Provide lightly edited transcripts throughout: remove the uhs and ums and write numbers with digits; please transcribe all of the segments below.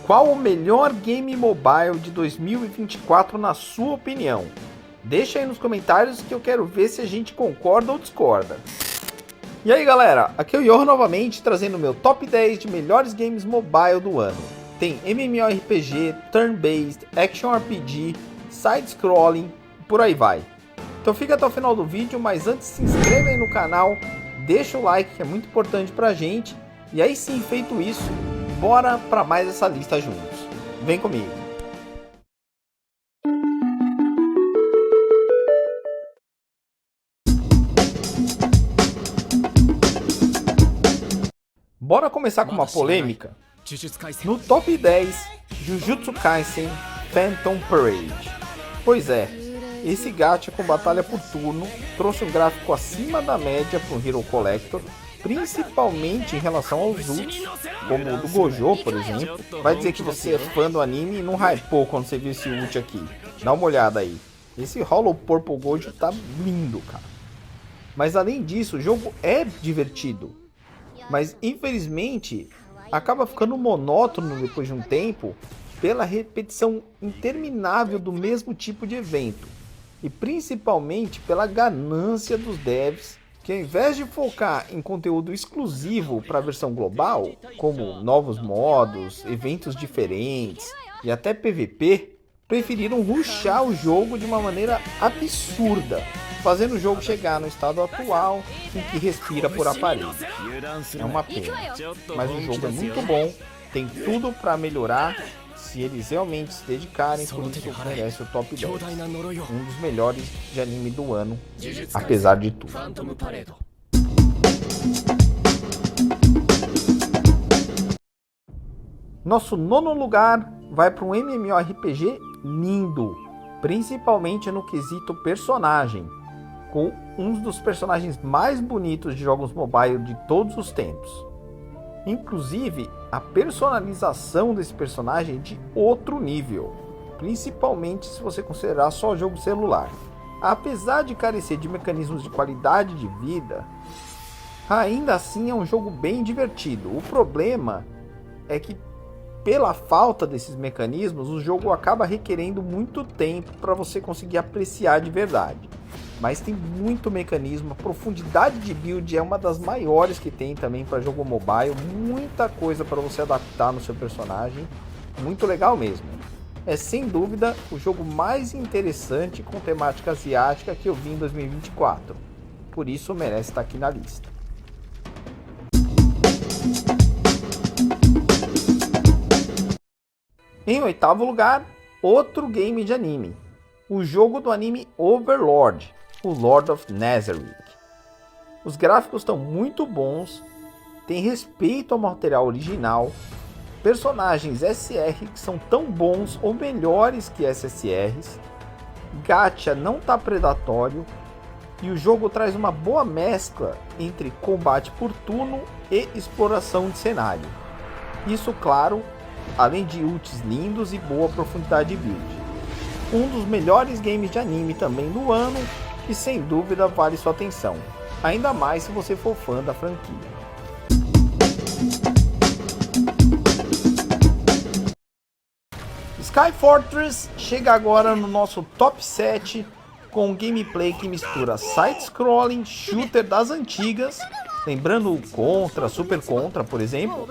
Qual o melhor game mobile de 2024 na sua opinião? Deixa aí nos comentários que eu quero ver se a gente concorda ou discorda. E aí galera, aqui é o Yohan novamente trazendo o meu top 10 de melhores games mobile do ano. Tem MMORPG, Turn-Based, Action RPG, Side-Scrolling, por aí vai. Então fica até o final do vídeo, mas antes se inscreve aí no canal, deixa o like que é muito importante pra gente. E aí sim, feito isso, bora para mais essa lista juntos. Vem comigo. Bora começar com uma polêmica. No top 10, Jujutsu Kaisen Phantom Parade. Pois é, esse gacha com batalha por turno trouxe um gráfico acima da média para um Hero Collector, principalmente em relação aos ults, como o do Gojo, por exemplo. Vai dizer que você é fã do anime e não hypou quando você viu esse ult aqui. Dá uma olhada aí. Esse Hollow Purple Gojo tá lindo, cara. Mas além disso, o jogo é divertido. Mas infelizmente, acaba ficando monótono depois de um tempo, pela repetição interminável do mesmo tipo de evento. E principalmente pela ganância dos devs, que ao invés de focar em conteúdo exclusivo para a versão global, como novos modos, eventos diferentes e até PVP, preferiram rushar o jogo de uma maneira absurda, fazendo o jogo chegar no estado atual em que respira por aparelho. É uma pena, mas o jogo é muito bom, tem tudo para melhorar se eles realmente se dedicarem, por isso merece o top 10. Um dos melhores de anime do ano, apesar de tudo. Nosso nono lugar vai para um MMORPG lindo, principalmente no quesito personagem, com um dos personagens mais bonitos de jogos mobile de todos os tempos. Inclusive, a personalização desse personagem é de outro nível, principalmente se você considerar só jogo celular. Apesar de carecer de mecanismos de qualidade de vida, ainda assim é um jogo bem divertido. O problema é que, pela falta desses mecanismos, o jogo acaba requerendo muito tempo para você conseguir apreciar de verdade. Mas tem muito mecanismo, a profundidade de build é uma das maiores que tem também para jogo mobile, muita coisa para você adaptar no seu personagem, muito legal mesmo. É sem dúvida o jogo mais interessante com temática asiática que eu vi em 2024, por isso merece estar aqui na lista. Em oitavo lugar, outro game de anime, o jogo do anime Overlord, o Lord of Nazarick. Os gráficos estão muito bons, tem respeito ao material original, personagens SR que são tão bons ou melhores que SSRs, gacha não tá predatório e o jogo traz uma boa mescla entre combate por turno e exploração de cenário. Isso, claro, além de ults lindos e boa profundidade de build. Um dos melhores games de anime também do ano e sem dúvida vale sua atenção, ainda mais se você for fã da franquia. Sky Fortress chega agora no nosso top 7 com um gameplay que mistura side-scrolling, shooter das antigas, lembrando o Contra, Super Contra, por exemplo,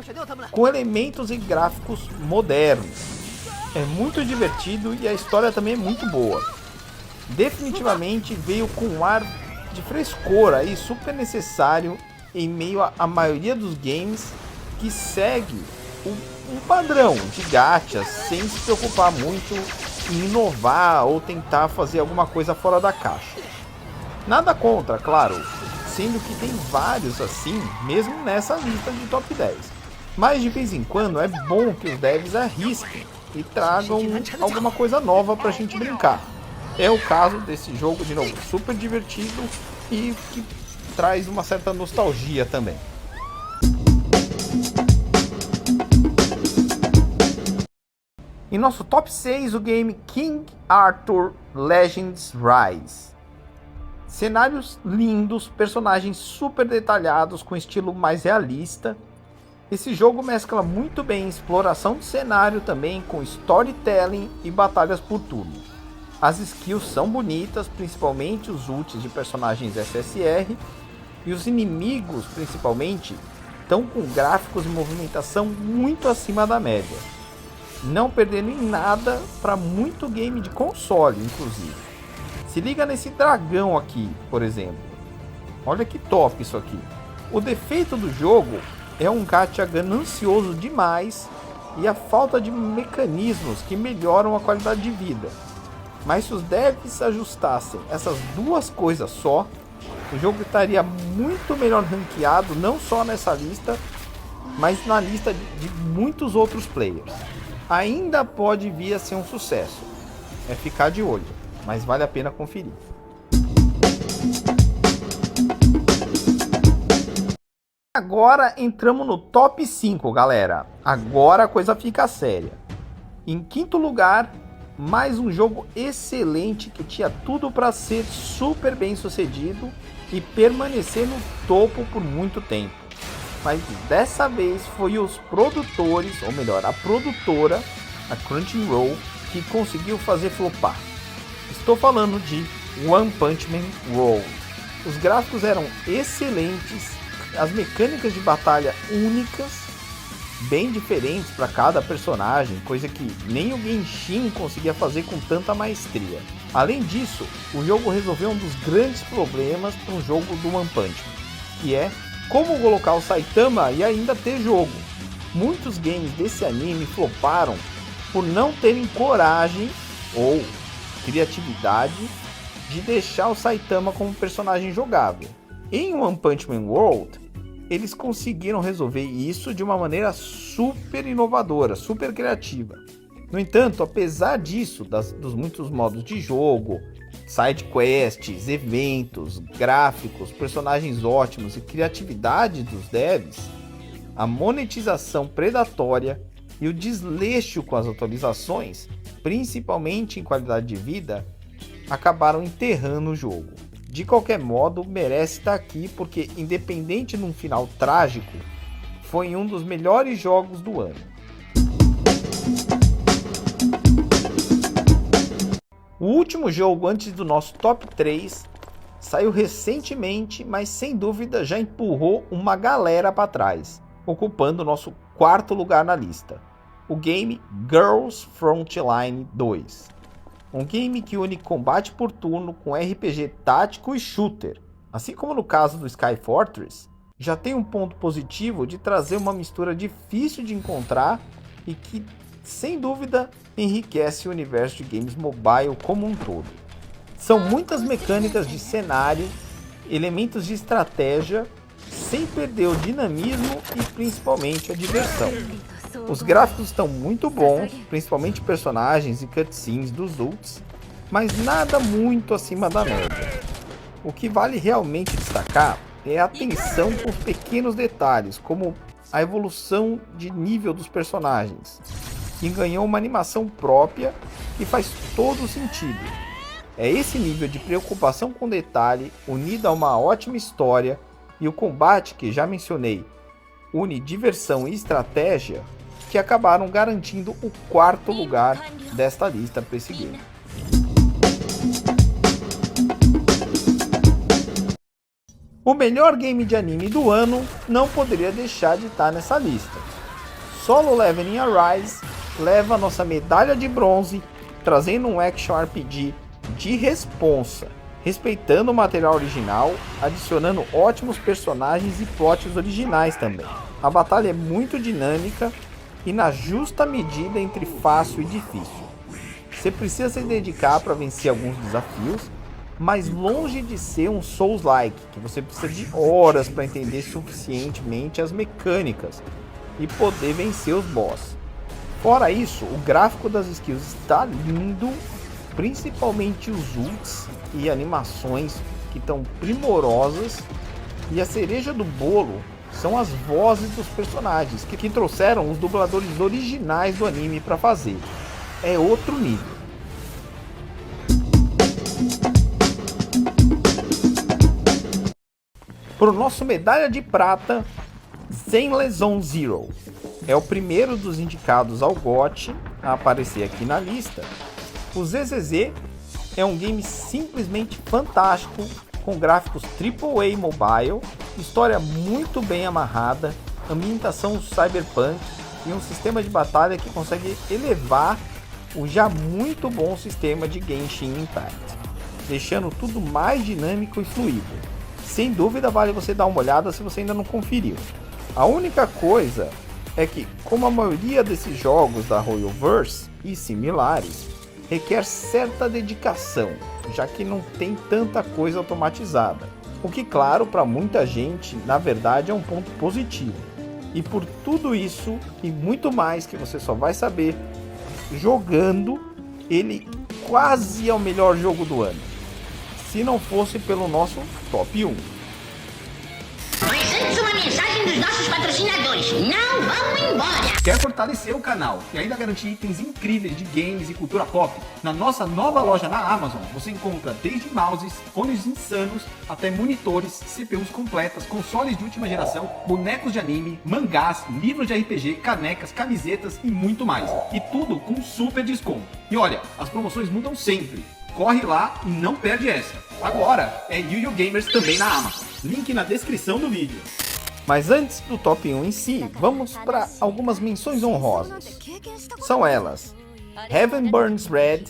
com elementos e gráficos modernos. É muito divertido e a história também é muito boa. Definitivamente veio com um ar de frescor aí super necessário em meio à maioria dos games que segue um padrão de gachas sem se preocupar muito em inovar ou tentar fazer alguma coisa fora da caixa. Nada contra, claro, sendo que tem vários assim, mesmo nessa lista de top 10. Mas de vez em quando é bom que os devs arrisquem e tragam alguma coisa nova pra gente brincar. É o caso desse jogo, de novo, super divertido e que traz uma certa nostalgia também. Em nosso top 6, o game King Arthur Legends Rise. Cenários lindos, personagens super detalhados com estilo mais realista. Esse jogo mescla muito bem exploração do cenário também com storytelling e batalhas por turno. As skills são bonitas, principalmente os ults de personagens SSR, e os inimigos, principalmente, estão com gráficos e movimentação muito acima da média, não perdendo em nada para muito game de console, inclusive. Se liga nesse dragão aqui, por exemplo. Olha que top isso aqui. O defeito do jogo é um gacha ganancioso demais e a falta de mecanismos que melhoram a qualidade de vida. Mas se os devs ajustassem essas duas coisas só, o jogo estaria muito melhor ranqueado, não só nessa lista, mas na lista de muitos outros players. Ainda pode vir a ser um sucesso. É ficar de olho, mas vale a pena conferir. Agora entramos no top 5, galera. Agora a coisa fica séria. Em quinto lugar, mais um jogo excelente que tinha tudo para ser super bem sucedido e permanecer no topo por muito tempo. Mas dessa vez foi os produtores, ou melhor, a produtora, a Crunchyroll, que conseguiu fazer flopar. Estou falando de One Punch Man World. Os gráficos eram excelentes, as mecânicas de batalha únicas, bem diferentes para cada personagem, coisa que nem o Genshin conseguia fazer com tanta maestria. Além disso, o jogo resolveu um dos grandes problemas para um jogo do One Punch Man, que é como colocar o Saitama e ainda ter jogo. Muitos games desse anime floparam por não terem coragem ou criatividade de deixar o Saitama como personagem jogável. Em One Punch Man World, eles conseguiram resolver isso de uma maneira super inovadora, super criativa. No entanto, apesar disso, dos muitos modos de jogo, side quests, eventos, gráficos, personagens ótimos e criatividade dos devs, a monetização predatória e o desleixo com as atualizações, principalmente em qualidade de vida, acabaram enterrando o jogo. De qualquer modo, merece estar aqui porque, independente de um final trágico, foi um dos melhores jogos do ano. O último jogo antes do nosso top 3 saiu recentemente, mas sem dúvida já empurrou uma galera para trás, ocupando o nosso quarto lugar na lista. O game Girls Frontline 2. Um game que une combate por turno com RPG tático e shooter. Assim como no caso do Sky Fortress, já tem um ponto positivo de trazer uma mistura difícil de encontrar e que, sem dúvida, enriquece o universo de games mobile como um todo. São muitas mecânicas de cenário, elementos de estratégia, sem perder o dinamismo e principalmente a diversão. Os gráficos estão muito bons, principalmente personagens e cutscenes dos ults, mas nada muito acima da média. O que vale realmente destacar é a atenção com os pequenos detalhes, como a evolução de nível dos personagens, que ganhou uma animação própria e faz todo sentido. É esse nível de preocupação com detalhe, unido a uma ótima história e o combate que já mencionei, une diversão e estratégia, que acabaram garantindo o quarto lugar desta lista para esse game. O melhor game de anime do ano não poderia deixar de estar nessa lista. Solo Leveling Arise leva a nossa medalha de bronze, trazendo um action RPG de responsa, respeitando o material original, adicionando ótimos personagens e plots originais também. A batalha é muito dinâmica e na justa medida entre fácil e difícil. Você precisa se dedicar para vencer alguns desafios, mas longe de ser um Souls-like, que você precisa de horas para entender suficientemente as mecânicas e poder vencer os boss. Fora isso, o gráfico das skills está lindo, principalmente os ults e animações que estão primorosas, e a cereja do bolo são as vozes dos personagens, que trouxeram os dubladores originais do anime para fazer. É outro nível. Para o nosso medalha de prata, Stainless Zone Zero. É o primeiro dos indicados ao GOT a aparecer aqui na lista. O ZZZ é um game simplesmente fantástico, com gráficos AAA mobile, história muito bem amarrada, ambientação cyberpunk e um sistema de batalha que consegue elevar o já muito bom sistema de Genshin Impact, deixando tudo mais dinâmico e fluido. Sem dúvida vale você dar uma olhada se você ainda não conferiu. A única coisa é que, como a maioria desses jogos da Royalverse e similares, requer certa dedicação, já que não tem tanta coisa automatizada. O que, claro, para muita gente, na verdade é um ponto positivo. E por tudo isso e muito mais que você só vai saber jogando, ele quase é o melhor jogo do ano, se não fosse pelo nosso top 1. Presente uma mensagem dos nossos patrocinadores. Não vão embora! Quer fortalecer o canal e ainda garantir itens incríveis de games e cultura pop? Na nossa nova loja na Amazon, você encontra desde mouses, fones insanos, até monitores, CPUs completas, consoles de última geração, bonecos de anime, mangás, livros de RPG, canecas, camisetas e muito mais. E tudo com super desconto. E olha, as promoções mudam sempre. Corre lá e não perde essa. Agora é Yu Yu Gamers também na Amazon. Link na descrição do vídeo. Mas antes do top 1 em si, vamos para algumas menções honrosas. São elas: Heaven Burns Red,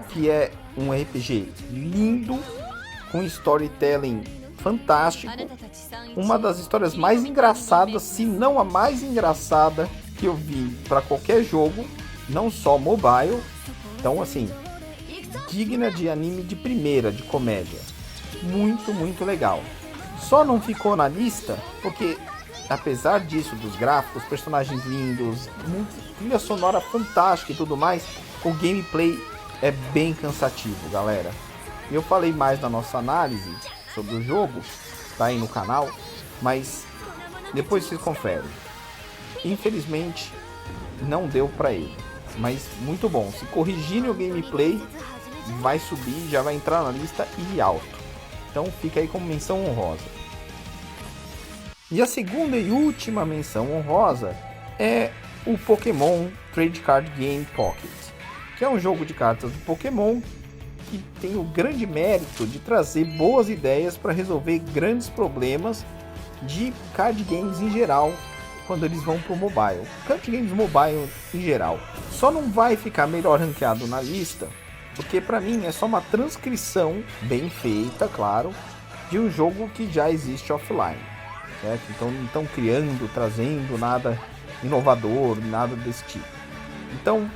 que é um RPG lindo, com storytelling fantástico, uma das histórias mais engraçadas, se não a mais engraçada que eu vi para qualquer jogo, não só mobile. Então, assim, digna de anime de primeira, de comédia. Muito, muito legal. Só não ficou na lista porque, apesar disso, dos gráficos, personagens lindos, trilha sonora fantástica e tudo mais, o gameplay é bem cansativo, galera. Eu falei mais na nossa análise sobre o jogo, tá aí no canal, mas depois vocês conferem. Infelizmente, não deu pra ele, mas muito bom. Se corrigirem o gameplay, vai subir, já vai entrar na lista e alto. Então fica aí como menção honrosa. E a segunda e última menção honrosa é o Pokémon Trade Card Game Pocket, que é um jogo de cartas do Pokémon que tem o grande mérito de trazer boas ideias para resolver grandes problemas de card games em geral quando eles vão para o mobile. Card games mobile em geral. Só não vai ficar melhor ranqueado na lista porque para mim é só uma transcrição bem feita, claro, de um jogo que já existe offline, certo? Então não estão criando, trazendo nada inovador, nada desse tipo. Então,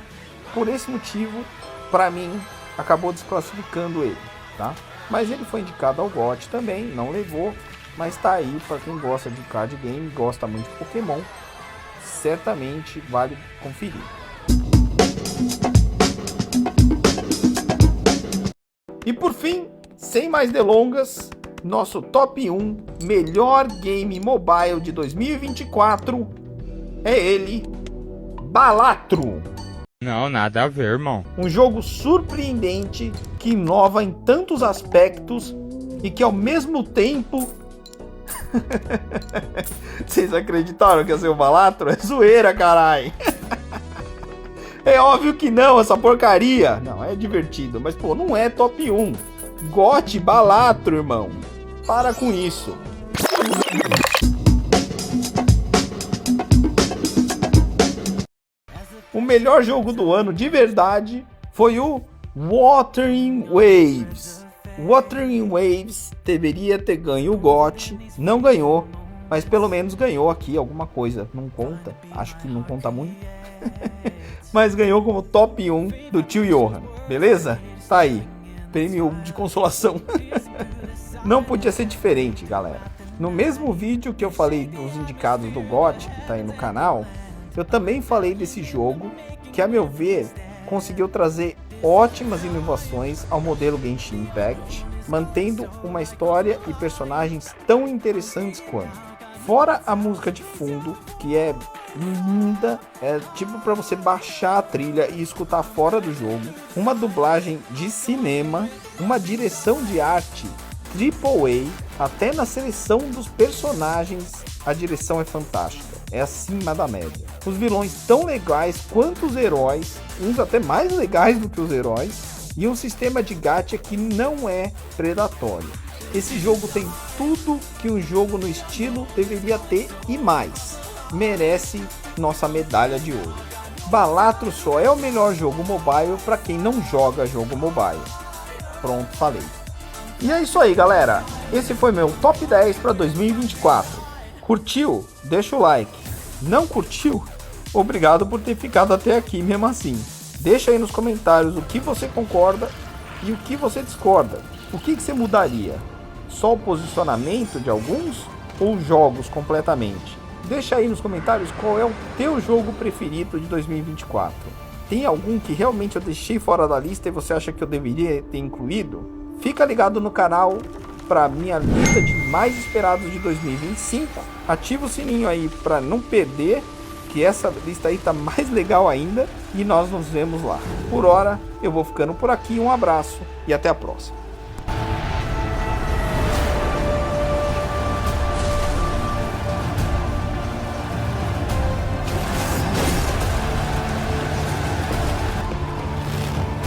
por esse motivo, para mim, acabou desclassificando ele, tá? Mas ele foi indicado ao GOT também, não levou, mas tá aí para quem gosta de card game, gosta muito de Pokémon, certamente vale conferir. E por fim, sem mais delongas, nosso top 1 melhor game mobile de 2024 é ele, Balatro. Não, nada a ver, irmão. Um jogo surpreendente que inova em tantos aspectos e que ao mesmo tempo... Vocês acreditaram que ia ser o Balatro? É zoeira, carai! É óbvio que não, essa porcaria. Não, é divertido, mas pô, não é top 1. GOT Balatro, irmão. Para com isso. O melhor jogo do ano de verdade foi o Wuthering Waves. Wuthering Waves deveria ter ganho o GOT, não ganhou, mas pelo menos ganhou aqui alguma coisa. Não conta, acho que não conta muito. Mas ganhou como top 1 do tio Johan, beleza? Tá aí, prêmio de consolação. Não podia ser diferente, galera. No mesmo vídeo que eu falei dos indicados do GOT, que tá aí no canal, eu também falei desse jogo, que a meu ver, conseguiu trazer ótimas inovações ao modelo Genshin Impact, mantendo uma história e personagens tão interessantes quanto. Fora a música de fundo, que é linda, é tipo para você baixar a trilha e escutar fora do jogo, uma dublagem de cinema, uma direção de arte AAA, até na seleção dos personagens a direção é fantástica, é acima da média. Os vilões tão legais quanto os heróis, uns até mais legais do que os heróis, e um sistema de gacha que não é predatório. Esse jogo tem tudo que um jogo no estilo deveria ter e mais. Merece nossa medalha de ouro. Balatro só é o melhor jogo mobile para quem não joga jogo mobile. Pronto, falei. E é isso aí, galera. Esse foi meu top 10 para 2024. Curtiu? Deixa o like. Não curtiu? Obrigado por ter ficado até aqui mesmo assim. Deixa aí nos comentários o que você concorda e o que você discorda. O que você mudaria? Só o posicionamento de alguns ou jogos completamente? Deixa aí nos comentários qual é o teu jogo preferido de 2024. Tem algum que realmente eu deixei fora da lista e você acha que eu deveria ter incluído? Fica ligado no canal para minha lista de mais esperados de 2025. Ativa o sininho aí para não perder, que essa lista aí tá mais legal ainda, e nós nos vemos lá. Por hora, eu vou ficando por aqui, um abraço e até a próxima.